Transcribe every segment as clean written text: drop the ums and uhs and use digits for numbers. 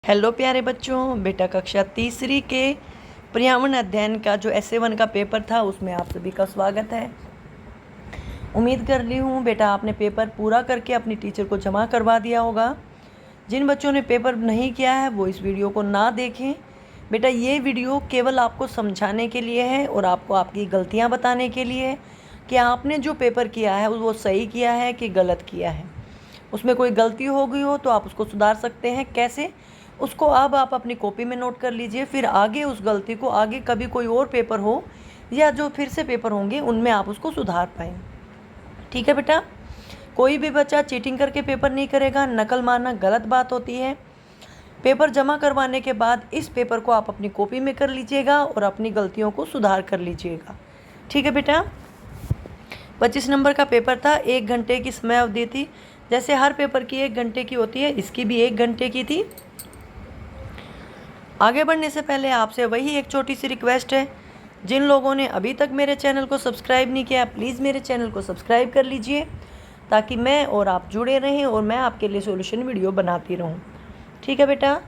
Hello प्यारे बच्चों, बेटा कक्षा तीसरी के पर्यावरण अध्ययन का जो एसे 1 का पेपर था उसमें आप सभी का स्वागत है। उम्मीद कर रही हूँ बेटा आपने पेपर पूरा करके अपनी टीचर को जमा करवा दिया होगा। जिन बच्चों ने पेपर नहीं किया है वो इस वीडियो को ना देखें। बेटा ये वीडियो केवल आपको समझाने के लिए है और आपको आपकी गलतियाँ बताने के लिए है कि आपने जो पेपर किया है वो सही किया है कि गलत किया है। उसमें कोई गलती हो गई हो तो आप उसको सुधार सकते हैं। कैसे? उसको अब आप अपनी कॉपी में नोट कर लीजिए, फिर आगे उस गलती को आगे कभी कोई और पेपर हो या जो फिर से पेपर होंगे उनमें आप उसको सुधार पाएँ। ठीक है बेटा? कोई भी बच्चा चीटिंग करके पेपर नहीं करेगा, नकल मारना गलत बात होती है। पेपर जमा करवाने के बाद इस पेपर को आप अपनी कॉपी में कर लीजिएगा और अपनी गलतियों को सुधार कर लीजिएगा। ठीक है बेटा? 25 नंबर का पेपर था, 1 घंटे की समय अवधि थी। जैसे हर पेपर की 1 घंटे की होती है, इसकी भी 1 घंटे की थी। आगे बढ़ने से पहले आपसे वही एक छोटी सी रिक्वेस्ट है, जिन लोगों ने अभी तक मेरे चैनल को सब्सक्राइब नहीं किया प्लीज़ मेरे चैनल को सब्सक्राइब कर लीजिए ताकि मैं और आप जुड़े रहें और मैं आपके लिए सॉल्यूशन वीडियो बनाती रहूं। ठीक है बेटा?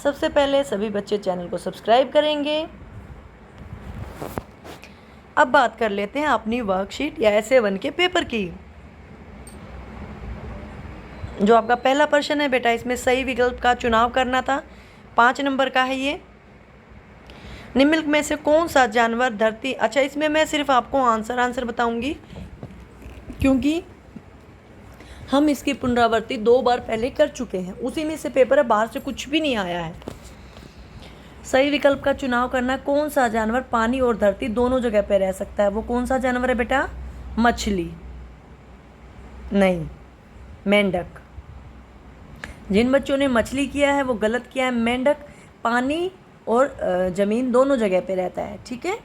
सबसे पहले सभी बच्चे चैनल को सब्सक्राइब करेंगे। अब बात कर लेते हैं अपनी वर्कशीट या एसे 1 के पेपर की। जो आपका पहला प्रश्न है बेटा, इसमें सही विकल्प का चुनाव करना था। 5 नंबर का है ये। निम्नलिखित में से कौन सा जानवर धरती, अच्छा इसमें मैं सिर्फ आपको आंसर बताऊंगी क्योंकि हम इसकी पुनरावृत्ति 2 बार पहले कर चुके हैं। उसी में से पेपर है, बाहर से कुछ भी नहीं आया है। सही विकल्प का चुनाव करना। कौन सा जानवर पानी और धरती दोनों जगह पे रह सकता है? वो कौन सा जानवर है बेटा? मछली नहीं, मेंढक। जिन बच्चों ने मछली किया है वो गलत किया है। मेंढक पानी और ज़मीन दोनों जगह पे रहता है। ठीक है?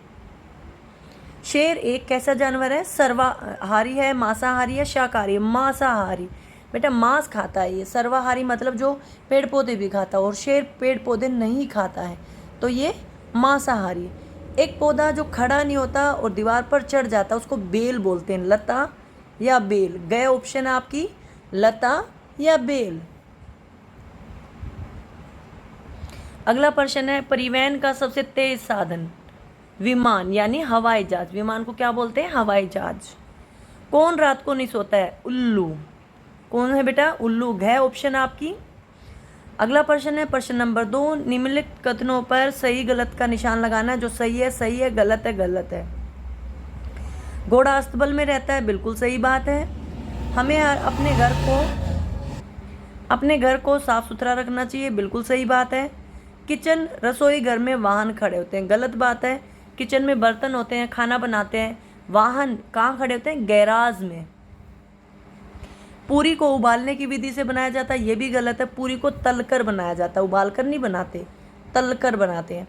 शेर एक कैसा जानवर है? सर्वाहारी है, मांसाहारी है, शाकाहारी है? मांसाहारी बेटा, मांस खाता है ये। सर्वाहारी मतलब जो पेड़ पौधे भी खाता है और शेर पेड़ पौधे नहीं खाता है, तो ये मांसाहारी। एक पौधा जो खड़ा नहीं होता और दीवार पर चढ़ जाता उसको बेल बोलते हैं। लता या बेल? गए ऑप्शन आपकी लता या बेल। अगला प्रश्न है, परिवहन का सबसे तेज साधन? विमान यानी हवाई जहाज। विमान को क्या बोलते हैं? हवाई जहाज। कौन रात को नहीं सोता है? उल्लू। कौन है बेटा? उल्लू। है ऑप्शन आपकी। अगला प्रश्न है प्रश्न नंबर 2, निम्नलिखित कथनों पर सही गलत का निशान लगाना है। जो सही है, गलत है गलत है। घोड़ा अस्तबल में रहता है, बिल्कुल सही बात है। हमें अपने घर को साफ सुथरा रखना चाहिए, बिल्कुल सही बात है। किचन रसोई घर में वाहन खड़े होते हैं, गलत बात है। किचन में बर्तन होते हैं, खाना बनाते हैं। वाहन कहाँ खड़े होते हैं? गैराज में। पूरी को उबालने की विधि से बनाया जाता है, ये भी गलत है। पूरी को तलकर बनाया जाता है, उबालकर नहीं बनाते, तलकर बनाते हैं।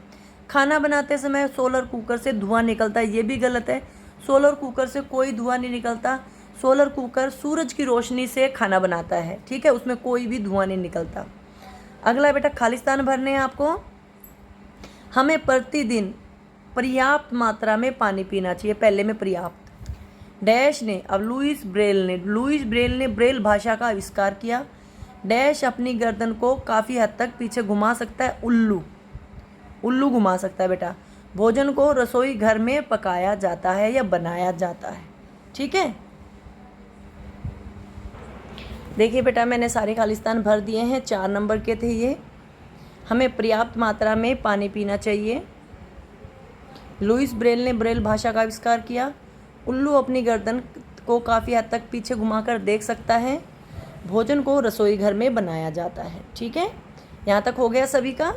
खाना बनाते समय सोलर कुकर से धुआं निकलता है, ये भी गलत है। सोलर कुकर से कोई धुआं नहीं निकलता। सोलर कुकर सूरज की रोशनी से खाना बनाता है। ठीक है? उसमें कोई भी धुआं नहीं निकलता। अगला बेटा, खालिस्तान भरने हैं आपको। हमें प्रतिदिन पर्याप्त मात्रा में पानी पीना चाहिए। पहले में पर्याप्त। डैश ने, अब लुईस ब्रेल ने ब्रेल भाषा का आविष्कार किया। डैश अपनी गर्दन को काफ़ी हद तक पीछे घुमा सकता है। उल्लू घुमा सकता है बेटा। भोजन को रसोई घर में पकाया जाता है या बनाया जाता है। ठीक है? देखिए बेटा, मैंने सारे खालिस्तान भर दिए हैं। 4 नंबर के थे ये। हमें पर्याप्त मात्रा में पानी पीना चाहिए। लुईस ब्रेल ने ब्रेल भाषा का आविष्कार किया। उल्लू अपनी गर्दन को काफ़ी हद तक पीछे घुमाकर देख सकता है। भोजन को रसोई घर में बनाया जाता है। ठीक है? यहाँ तक हो गया सभी का।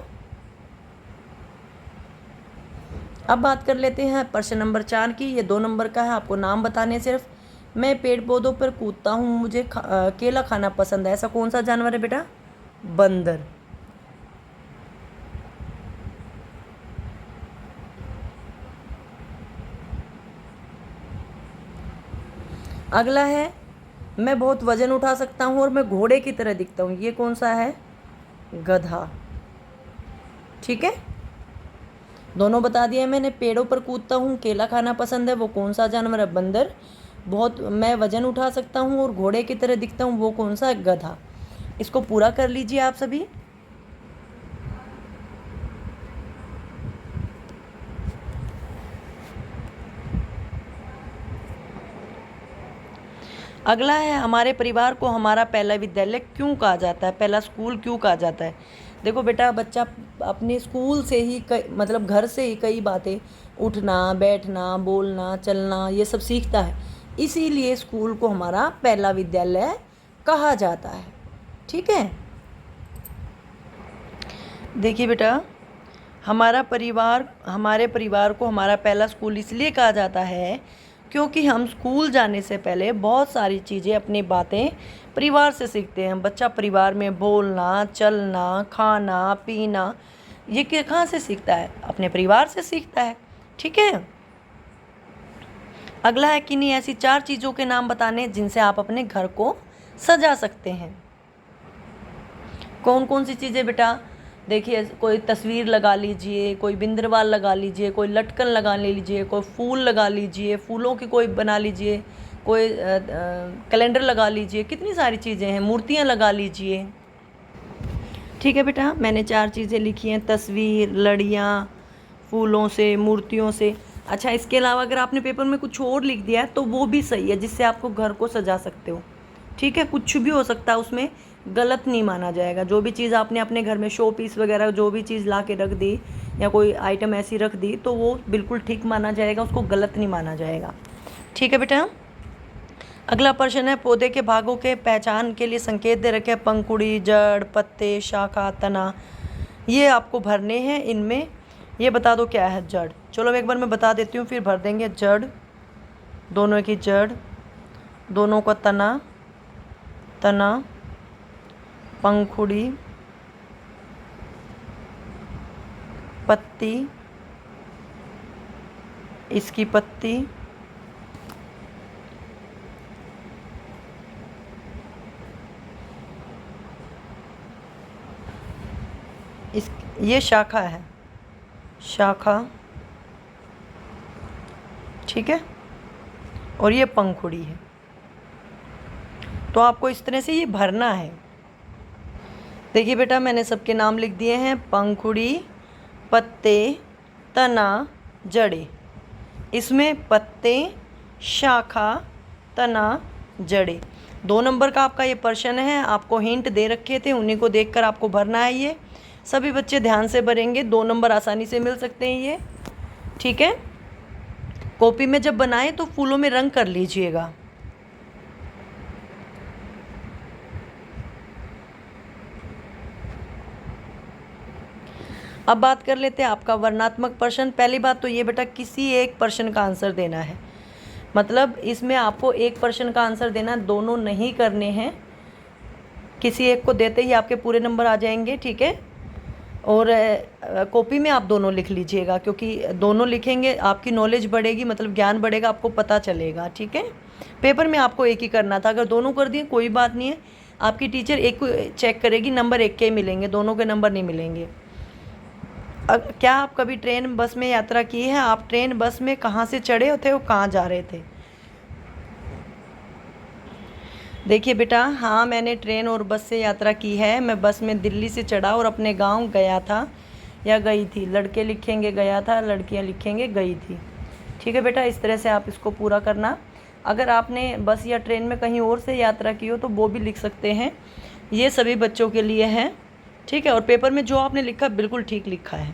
अब बात कर लेते हैं प्रश्न नंबर 4 की। ये 2 नंबर का है, आपको नाम बताने सिर्फ। मैं पेड़ पौधों पर कूदता हूँ, मुझे केला खाना पसंद है। ऐसा कौन सा जानवर है बेटा? बंदर। अगला है, मैं बहुत वजन उठा सकता हूँ और मैं घोड़े की तरह दिखता हूँ। ये कौन सा है? गधा। ठीक है? दोनों बता दिए मैंने। पेड़ों पर कूदता हूँ, केला खाना पसंद है, वो कौन सा जानवर है? बंदर। बहुत मैं वजन उठा सकता हूँ और घोड़े की तरह दिखता हूँ, वो कौन सा है? गधा। इसको पूरा कर लीजिए आप सभी। अगला है, हमारे परिवार को हमारा पहला विद्यालय क्यों कहा जाता है, पहला स्कूल क्यों कहा जाता है। देखो बेटा, बच्चा अपने स्कूल से ही मतलब घर से ही कई बातें, उठना बैठना बोलना चलना, ये सब सीखता है, इसीलिए स्कूल को हमारा पहला विद्यालय कहा जाता है। ठीक है। देखिए बेटा, हमारे परिवार को हमारा पहला स्कूल इसलिए कहा जाता है क्योंकि हम स्कूल जाने से पहले बहुत सारी चीज़ें, अपनी बातें परिवार से सीखते हैं। बच्चा परिवार में बोलना चलना खाना पीना, ये कहाँ से सीखता है, अपने परिवार से सीखता है। ठीक है। अगला है, किन्हीं ऐसी 4 चीज़ों के नाम बताने जिनसे आप अपने घर को सजा सकते हैं। कौन कौन सी चीज़ें बेटा, देखिए, कोई तस्वीर लगा लीजिए, कोई बिंदरवाल लगा लीजिए, कोई लटकन लगा लीजिए, कोई फूल लगा लीजिए, फूलों की कोई बना लीजिए, कोई कैलेंडर लगा लीजिए, कितनी सारी चीज़ें हैं, मूर्तियाँ लगा लीजिए। ठीक है बेटा, मैंने 4 चीज़ें लिखी हैं, तस्वीर, लड़ियाँ, फूलों से, मूर्तियों से। अच्छा, इसके अलावा अगर आपने पेपर में कुछ और लिख दिया है तो वो भी सही है, जिससे आपको घर को सजा सकते हो। ठीक है, कुछ भी हो सकता है उसमें, गलत नहीं माना जाएगा। जो भी चीज़ आपने अपने घर में शो पीस वगैरह जो भी चीज़ ला के रख दी या कोई आइटम ऐसी रख दी तो वो बिल्कुल ठीक माना जाएगा, उसको गलत नहीं माना जाएगा। ठीक है बेटा। अगला प्रश्न है, पौधे के भागों के पहचान के लिए संकेत दे रखे हैं, पंखुड़ी, जड़, पत्ते, शाखा, तना। ये आपको भरने हैं इनमें। ये बता दो क्या है जड़। चलो एक बार मैं बता देती हूँ, फिर भर देंगे। जड़, दोनों की जड़, दोनों का तना, पंखुड़ी, पत्ती, इसकी पत्ती, ये शाखा है, शाखा। ठीक है, और ये पंखुड़ी है। तो आपको इस तरह से ये भरना है। देखिए बेटा, मैंने सबके नाम लिख दिए हैं, पंखुड़ी, पत्ते, तना, जड़े। इसमें पत्ते, शाखा, तना, जड़े। 2 नंबर का आपका ये प्रश्न है, आपको हिंट दे रखे थे, उन्हीं को देखकर आपको भरना है। ये सभी बच्चे ध्यान से भरेंगे, 2 नंबर आसानी से मिल सकते हैं ये। ठीक है। कॉपी में जब बनाएं तो फूलों में रंग कर लीजिएगा। अब बात कर लेते हैं आपका वर्णात्मक प्रश्न। पहली बात तो ये बेटा, किसी एक प्रश्न का आंसर देना है। मतलब इसमें आपको एक प्रश्न का आंसर देना, दोनों नहीं करने हैं। किसी एक को देते ही आपके पूरे नंबर आ जाएंगे। ठीक है। और कॉपी में आप दोनों लिख लीजिएगा, क्योंकि दोनों लिखेंगे आपकी नॉलेज बढ़ेगी, मतलब ज्ञान बढ़ेगा, आपको पता चलेगा। ठीक है। पेपर में आपको एक ही करना था, अगर दोनों कर दिए कोई बात नहीं है, आपकी टीचर एक को चेक करेगी, नंबर एक के ही मिलेंगे, दोनों के नंबर नहीं मिलेंगे। क्या आप कभी ट्रेन बस में यात्रा की है? आप ट्रेन बस में कहाँ से चढ़े थे और कहाँ जा रहे थे? देखिए बेटा, हाँ मैंने ट्रेन और बस से यात्रा की है। मैं बस में दिल्ली से चढ़ा और अपने गांव गया था या गई थी। लड़के लिखेंगे गया था, लड़कियां लिखेंगे गई थी। ठीक है बेटा, इस तरह से आप इसको पूरा करना। अगर आपने बस या ट्रेन में कहीं और से यात्रा की हो तो वो भी लिख सकते हैं। ये सभी बच्चों के लिए है। ठीक है। और पेपर में जो आपने लिखा बिल्कुल ठीक लिखा है।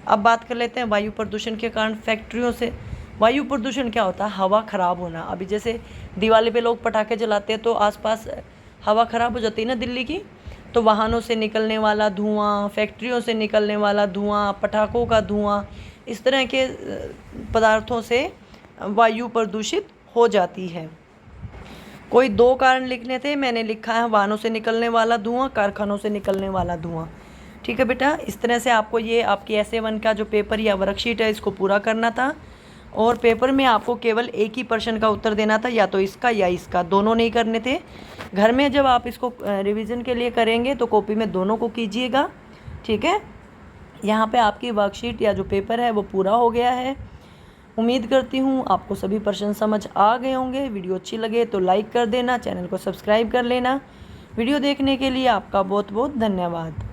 अब बात कर लेते हैं वायु प्रदूषण के कारण फैक्ट्रियों से। वायु प्रदूषण क्या होता है? हवा ख़राब होना। अभी जैसे दिवाली पे लोग पटाखे जलाते हैं तो आसपास हवा ख़राब हो जाती है ना दिल्ली की, तो वाहनों से निकलने वाला धुआं, फैक्ट्रियों से निकलने वाला धुआं, पटाखों का धुआं, इस तरह के पदार्थों से वायु प्रदूषित हो जाती है। कोई 2 कारण लिखने थे, मैंने लिखा है वाहनों से निकलने वाला धुआं, कारखानों से निकलने वाला धुआं। ठीक है बेटा, इस तरह से आपको ये आपकी SA1 का जो पेपर या वर्कशीट है इसको पूरा करना था। और पेपर में आपको केवल एक ही प्रश्न का उत्तर देना था, या तो इसका या इसका, दोनों नहीं करने थे। घर में जब आप इसको रिवीजन के लिए करेंगे तो कॉपी में दोनों को कीजिएगा। ठीक है। यहाँ पे आपकी वर्कशीट या जो पेपर है वो पूरा हो गया है। उम्मीद करती हूँ आपको सभी प्रश्न समझ आ गए होंगे। वीडियो अच्छी लगे तो लाइक कर देना, चैनल को सब्सक्राइब कर लेना। वीडियो देखने के लिए आपका बहुत बहुत धन्यवाद।